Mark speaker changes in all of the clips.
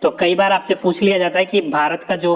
Speaker 1: तो कई बार आपसे पूछ लिया जाता है कि भारत का जो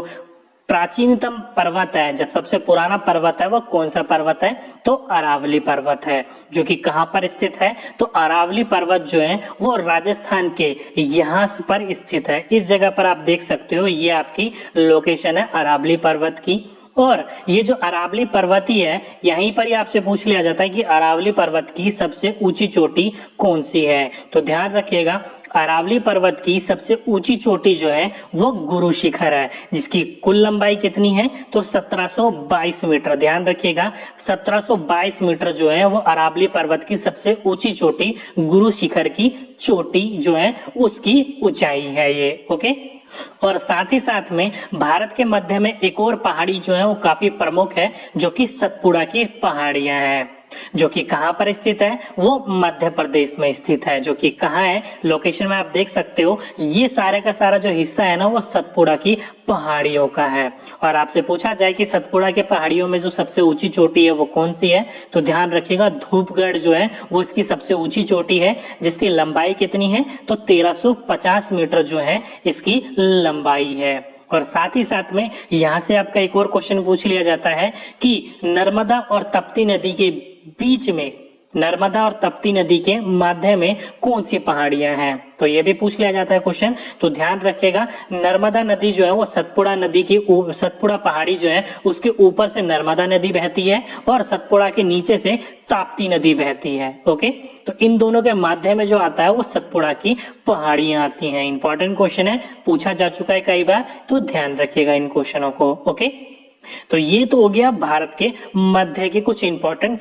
Speaker 1: प्राचीनतम पर्वत है, जब सबसे पुराना पर्वत है वो कौन सा पर्वत है, तो अरावली पर्वत है, जो कि कहाँ पर स्थित है, तो अरावली पर्वत जो है वो राजस्थान के यहाँ पर स्थित है। इस जगह पर आप देख सकते हो, ये आपकी लोकेशन है अरावली पर्वत की। और ये जो अरावली पर्वत ही है, यहीं पर ही आपसे पूछ लिया जाता है कि अरावली पर्वत की सबसे ऊंची चोटी कौन सी है। तो ध्यान रखिएगा, अरावली पर्वत की सबसे ऊंची चोटी जो है वो गुरु शिखर है, जिसकी कुल लंबाई कितनी है, तो 1722 मीटर। ध्यान रखिएगा, 1722 मीटर जो है वो अरावली पर्वत की सबसे ऊंची चोटी, गुरु शिखर की चोटी जो है उसकी ऊंचाई है ये। ओके, और साथ ही साथ में भारत के मध्य में एक और पहाड़ी जो है वो काफी प्रमुख है, जो कि सतपुड़ा की पहाड़ियां हैं, जो कि कहां पर स्थित है, वो मध्य प्रदेश में स्थित है। जो कि कहां है, लोकेशन में आप देख सकते हो, ये सारे का सारा जो हिस्सा है ना वो सतपुड़ा की पहाड़ियों का है। और आपसे पूछा जाए कि सतपुड़ा के पहाड़ियों में जो सबसे ऊंची चोटी है वो कौन सी है, तो ध्यान रखिएगा, धूपगढ़ जो है वो इसकी सबसे ऊंची चोटी है, जिसकी लंबाई कितनी है, तो 1350 मीटर जो है इसकी लंबाई है। और साथ ही साथ में यहाँ से आपका एक और क्वेश्चन पूछ लिया जाता है कि नर्मदा और तप्ती नदी के बीच में, नर्मदा और तप्ती नदी के मध्य में कौन सी पहाड़ियां हैं, तो ये भी पूछ लिया जाता है क्वेश्चन। तो ध्यान रखिएगा, नर्मदा नदी जो है वो सतपुड़ा नदी की, सतपुड़ा पहाड़ी जो है उसके ऊपर से नर्मदा नदी बहती है और सतपुड़ा के नीचे से ताप्ती नदी बहती है। ओके, तो इन दोनों के माध्यम में जो आता है वो सतपुड़ा की पहाड़ियां आती हैं। इंपॉर्टेंट क्वेश्चन है, पूछा जा चुका है कई बार, तो ध्यान रखिएगा इन क्वेश्चनों को। ओके, तो ये तो हो गया भारत के मध्य के कुछ इंपॉर्टेंट